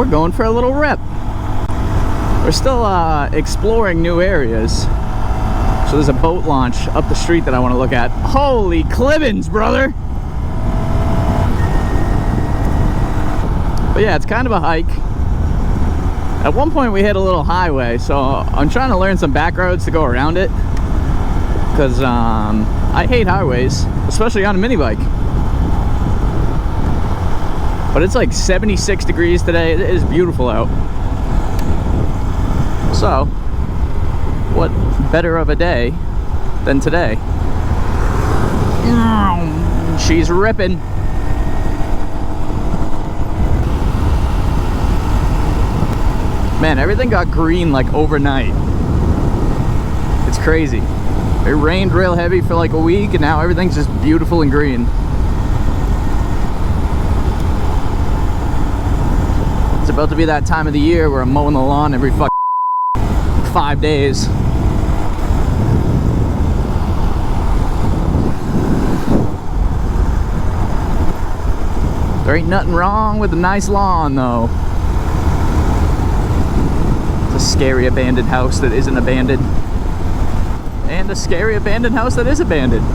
we're going for a little rip. We're still exploring new areas. So there's a boat launch up the street that I want to look at. Holy clibbins, brother! But yeah, it's kind of a hike. At one point we hit a little highway, so I'm trying to learn some back roads to go around it. Because I hate highways, especially on a mini bike. But it's like 76 degrees today. It is beautiful out. So, what better of a day than today? She's ripping. Man, everything got green like overnight. It's crazy. It rained real heavy for like a week, and now everything's just beautiful and green. It's about to be that time of the year where I'm mowing the lawn every 5 days. There ain't nothing wrong with a nice lawn, though. It's a scary abandoned house that isn't abandoned. And a scary abandoned house that is abandoned.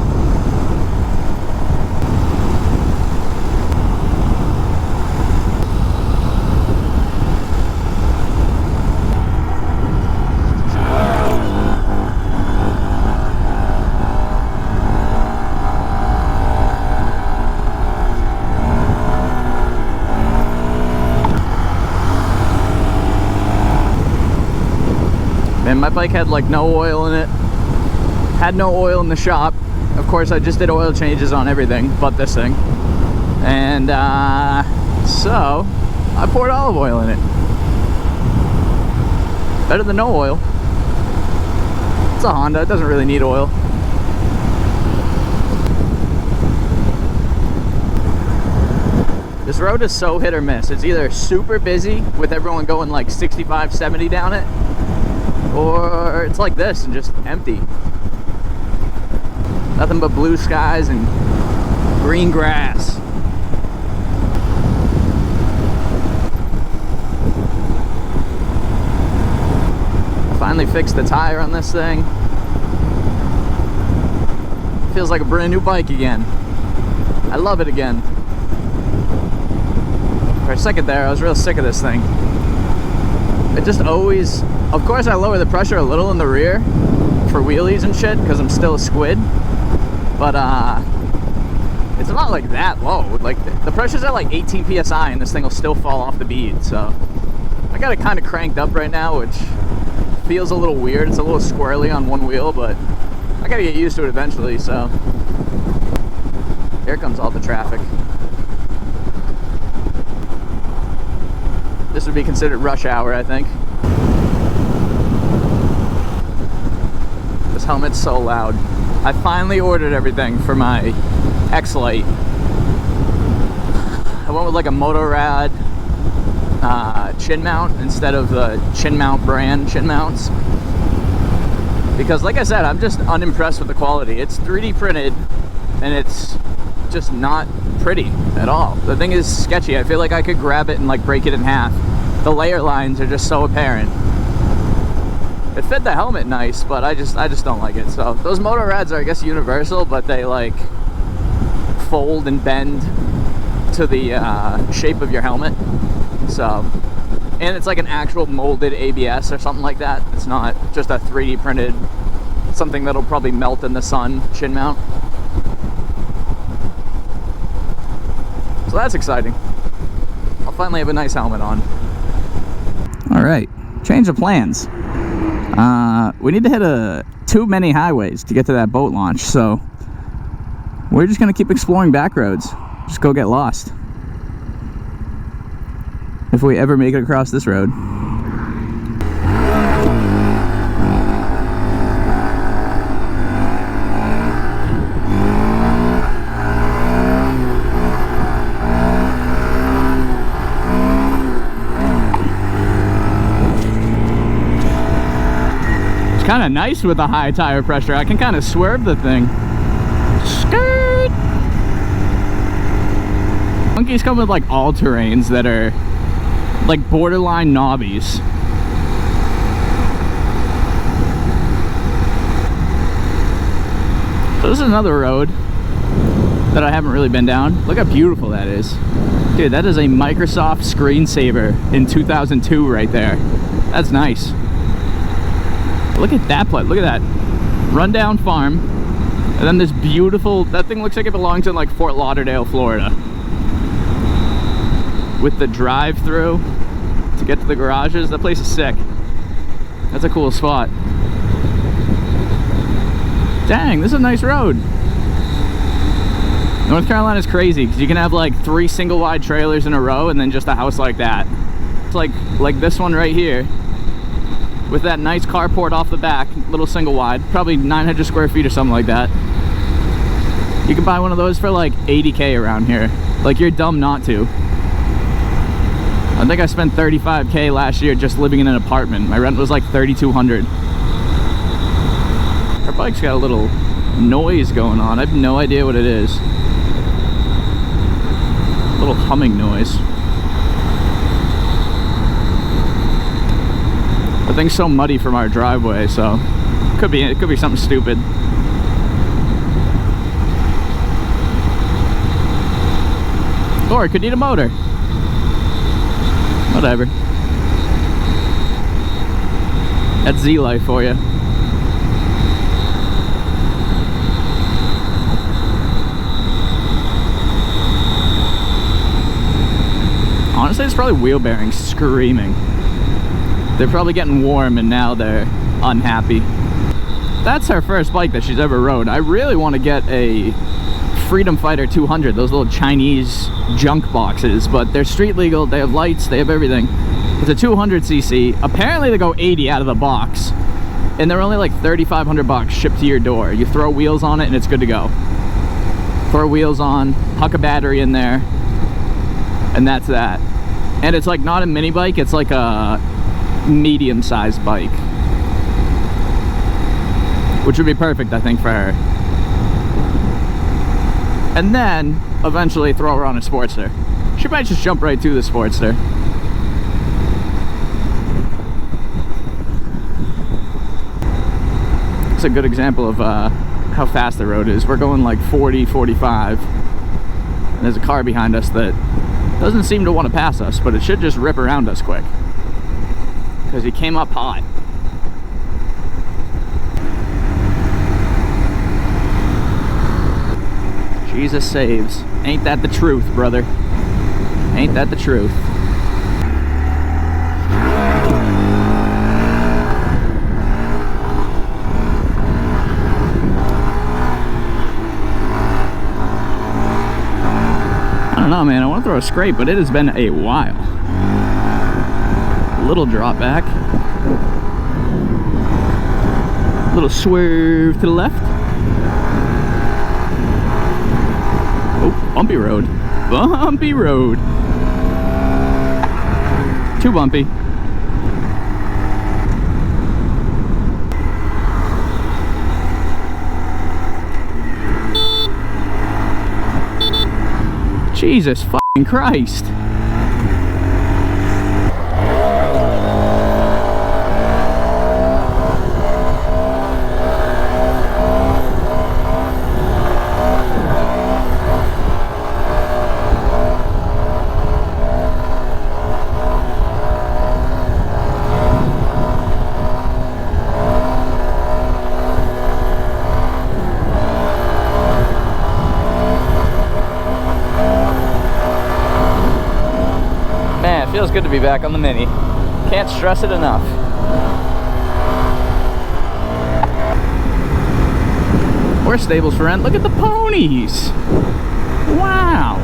Man, my bike had like no oil in it. Had no oil in the shop. Of course, I just did oil changes on everything but this thing. And so I poured olive oil in it. Better than no oil. It's a Honda, it doesn't really need oil. This road is so hit or miss. It's either super busy with everyone going like 65, 70 down it, or it's like this and just empty. Nothing but blue skies and green grass. I finally fixed the tire on this thing. Feels like a brand new bike again. I love it again. For a second there, I was real sick of this thing. It just always... Of course, I lower the pressure a little in the rear for wheelies and shit because I'm still a squid. But it's not like that low. Like the pressure's at like 18 psi and this thing will still fall off the bead. So I got it kind of cranked up right now, which feels a little weird. It's a little squirrely on one wheel, but I gotta get used to it eventually. So here comes all the traffic. This would be considered rush hour, I think. This helmet's so loud. I finally ordered everything for my X-Lite. I went with like a Motorrad chin mount instead of the chin mount brand chin mounts. Because like I said, I'm just unimpressed with the quality. It's 3D printed and it's just not pretty at all. The thing is sketchy. I feel like I could grab it and like break it in half. The layer lines are just so apparent. It fit the helmet nice, but I just don't like it. So those Motorrads are, I guess, universal, but they like fold and bend to the shape of your helmet. So, and it's like an actual molded ABS or something like that. It's not just a 3D printed something that'll probably melt in the sun chin mount. So that's exciting. I'll finally have a nice helmet on. All right, change of plans. We need to hit too many highways to get to that boat launch, so we're just gonna keep exploring back roads. Just go get lost. If we ever make it across this road. Kind of nice with the high tire pressure. I can kind of swerve the thing. Skirt! Monkeys come with like all terrains that are like borderline knobbies. So this is another road that I haven't really been down. Look how beautiful that is. Dude, that is a Microsoft screensaver in 2002 right there. That's nice. Look at that place. Look at that. Rundown farm. And then this beautiful, that thing looks like it belongs in like Fort Lauderdale, Florida. With the drive-through to get to the garages. That place is sick. That's a cool spot. Dang, this is a nice road. North Carolina's crazy because you can have like 3 single wide trailers in a row and then just a house like that. It's like this one right here with that nice carport off the back, little single wide, probably 900 square feet or something like that. You can buy one of those for like 80K around here. Like, you're dumb not to. I think I spent 35K last year just living in an apartment. My rent was like $3,200. Our bike's got a little noise going on. I have no idea what it is. A little humming noise. The thing's so muddy from our driveway, so it could be something stupid. Or it could need a motor. Whatever. That's Z-Life for you. Honestly, it's probably wheel bearings screaming. They're probably getting warm and now they're unhappy. That's her first bike that she's ever rode. I really want to get a Freedom Fighter 200, those little Chinese junk boxes, but they're street legal, they have lights, they have everything. It's a 200cc. Apparently they go 80 out of the box, and they're only like 3,500 bucks shipped to your door. You throw wheels on it and it's good to go. Throw wheels on, huck a battery in there, and that's that. And it's like not a mini bike, it's like a medium-sized bike, which would be perfect, I think, for her. And then eventually throw her on a Sportster. She might just jump right to the Sportster. It's a good example of how fast the road is. We're going like 40, 45. And there's a car behind us that doesn't seem to want to pass us, but it should just rip around us quick, because he came up hot. Jesus saves. Ain't that the truth, brother? Ain't that the truth? I don't know, man. I want to throw a scrape, but it has been a while. Little drop back. Little swerve to the left. Oh, bumpy road. Bumpy road. Too bumpy. Jesus fucking Christ. Feels good to be back on the Mini. Can't stress it enough. We're stables for rent. Look at the ponies. Wow.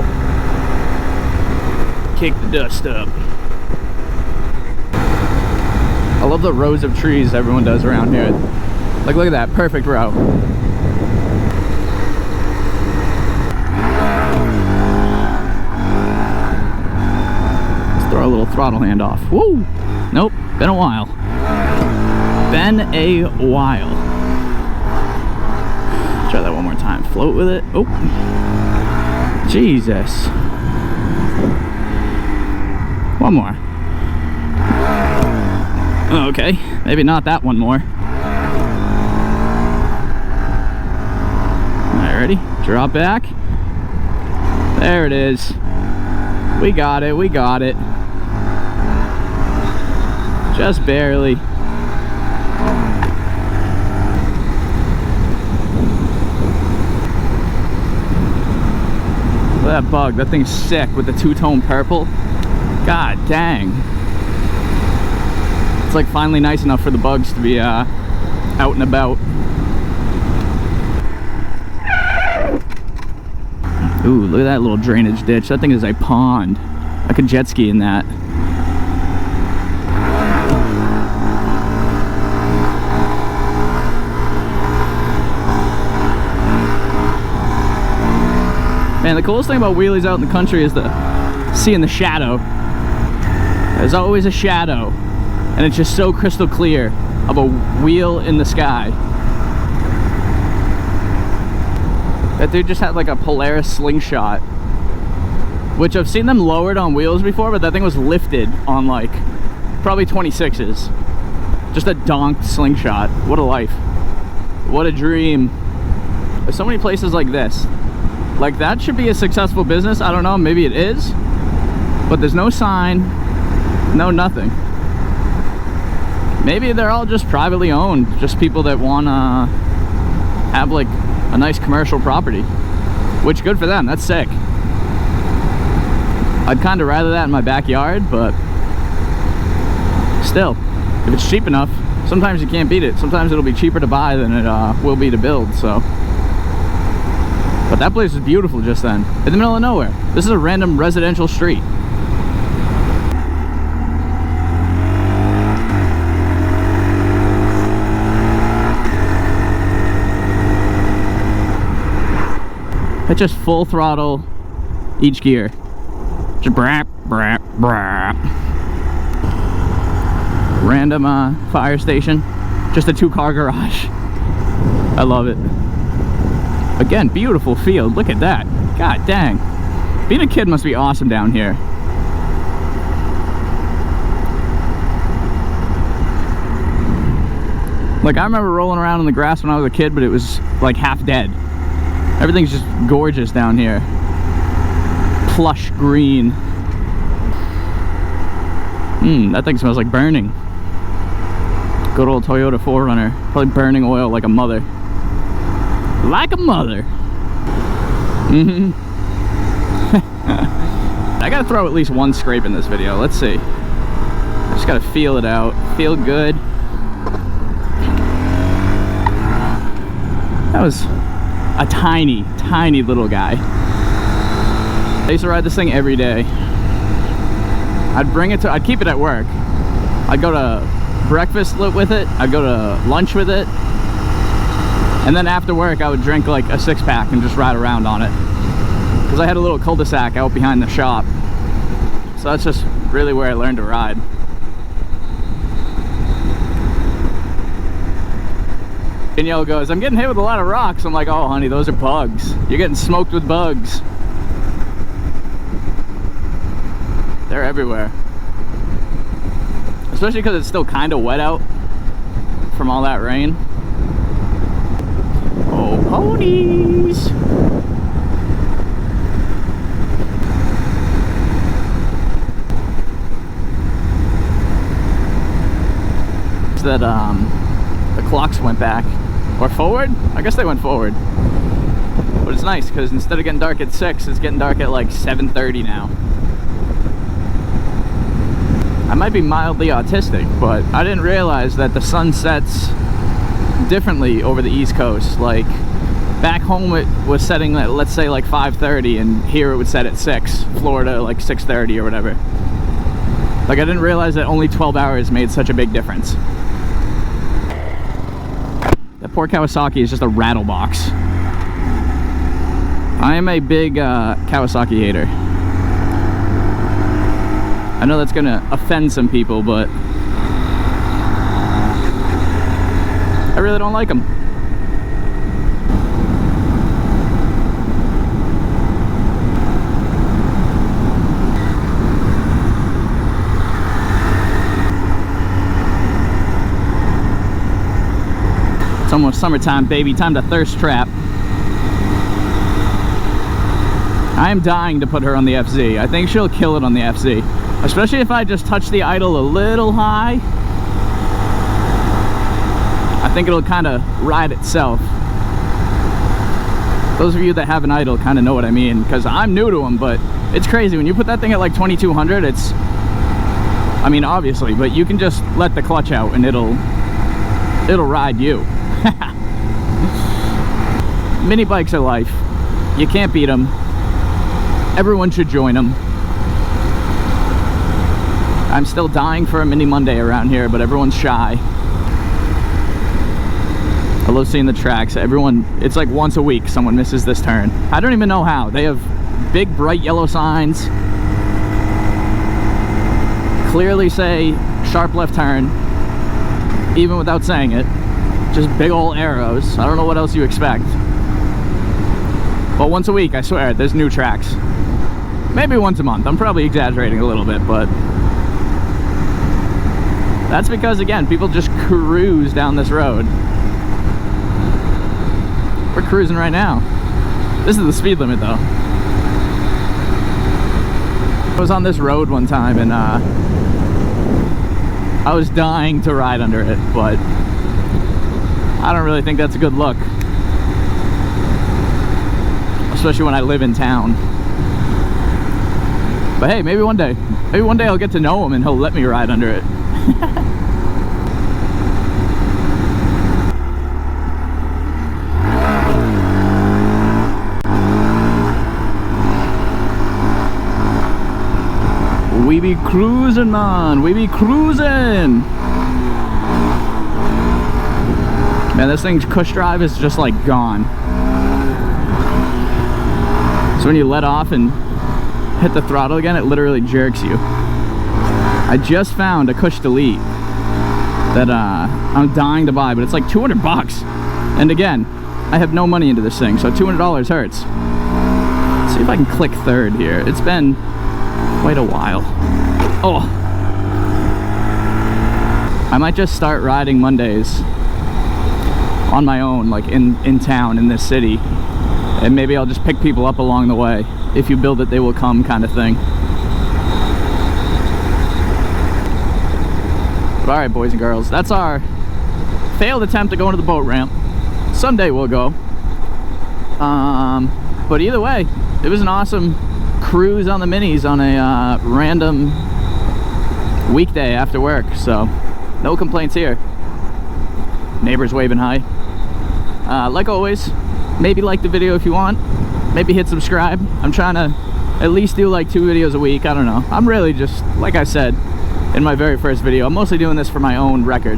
Kick the dust up. I love the rows of trees everyone does around here. Like, look at that. Perfect row. Throw a little throttle hand off. Woo! Nope, been a while. Been a while. Try that one more time. Float with it. Oh. Jesus. One more. Okay, maybe not that one more. Alright, ready? Drop back. There it is. We got it, we got it. Just barely. Look at that bug. That thing's sick with the two-tone purple. God dang. It's like finally nice enough for the bugs to be out and about. Ooh, look at that little drainage ditch. That thing is a pond. I could jet ski in that. Man, the coolest thing about wheelies out in the country is seeing the shadow. There's always a shadow, and it's just so crystal clear of a wheel in the sky. That dude just had like a Polaris slingshot, which I've seen them lowered on wheels before, but that thing was lifted on like probably 26s. Just a donked slingshot. What a life. What a dream. There's so many places like this. Like, that should be a successful business. I don't know, maybe it is, but there's no sign, no nothing. Maybe they're all just privately owned, just people that want to have like a nice commercial property, which good for them. That's sick. I'd kind of rather that in my backyard, but still, if it's cheap enough, sometimes you can't beat it. Sometimes it'll be cheaper to buy than it will be to build. So, but that place is beautiful just then, in the middle of nowhere. This is a random residential street. It's just full throttle each gear. Just brap, brap, brap. Random fire station. Just a 2-car garage. I love it. Again, beautiful field. Look at that. God dang. Being a kid must be awesome down here. Like, I remember rolling around in the grass when I was a kid, but it was like half dead. Everything's just gorgeous down here. Plush green. That thing smells like burning. Good old Toyota 4Runner. Probably burning oil like a mother. Like a mother. I gotta throw at least one scrape in this video. Let's see. I just gotta feel it out. Feel good. That was a tiny, tiny little guy. I used to ride this thing every day. I'd keep it at work. I'd go to breakfast with it. I'd go to lunch with it. And then after work, I would drink like a 6-pack and just ride around on it. Because I had a little cul-de-sac out behind the shop. So that's just really where I learned to ride. Danielle goes, I'm getting hit with a lot of rocks. I'm like, oh honey, those are bugs. You're getting smoked with bugs. They're everywhere. Especially because it's still kind of wet out from all that rain. Oh, ponies! It's that the clocks went back. Or forward? I guess they went forward. But it's nice because instead of getting dark at 6, it's getting dark at like 7:30 now. I might be mildly autistic, but I didn't realize that the sun sets differently over the East Coast. Like, back home it was setting at, let's say, like 5:30, and here it would set at 6. Florida, like 6:30 or whatever. Like, I didn't realize that only 12 hours made such a big difference. That poor Kawasaki is just a rattle box. I am a big Kawasaki hater. I know that's gonna offend some people, but I really don't like them. almost summertime, baby. Time to thirst trap. I am dying to put her on the FZ. I think she'll kill it on the FZ. Especially if I just touch the idle a little high. I think it'll kind of ride itself. Those of you that have an idle kind of know what I mean, because I'm new to them, but it's crazy. When you put that thing at like 2200, it's, I mean, obviously, but you can just let the clutch out and it'll ride you. Mini bikes are life. You can't beat them. Everyone should join them. I'm still dying for a Mini Monday around here, but everyone's shy. I love seeing the tracks. Everyone, it's like once a week someone misses this turn. I don't even know how. They have big bright yellow signs. Clearly say sharp left turn, even without saying it. Just big old arrows. I don't know what else you expect. But once a week, I swear, there's new tracks. Maybe once a month. I'm probably exaggerating a little bit, but that's because, again, people just cruise down this road. We're cruising right now. This is the speed limit, though. I was on this road one time, and I was dying to ride under it, but I don't really think that's a good look. Especially when I live in town. But hey, maybe one day I'll get to know him and he'll let me ride under it. We be cruising, man. We be cruising. Man, this thing's cush drive is just like gone. So when you let off and hit the throttle again, it literally jerks you. I just found a cush delete that I'm dying to buy, but it's like 200 bucks. And again, I have no money into this thing, so $200 hurts. Let's see if I can click third here. It's been quite a while. Oh, I might just start riding Mondays on my own, like in town, in this city, and maybe I'll just pick people up along the way. If you build it, they will come, kind of thing. But all right, boys and girls, that's our failed attempt to go into the boat ramp. Someday we'll go. But either way, it was an awesome cruise on the minis on a random weekday after work, so no complaints here. Neighbors waving hi. Like always, maybe like the video if you want, maybe hit subscribe. I'm trying to at least do like 2 videos a week. I don't know, I'm really just, like I said in my very first video, I'm mostly doing this for my own record.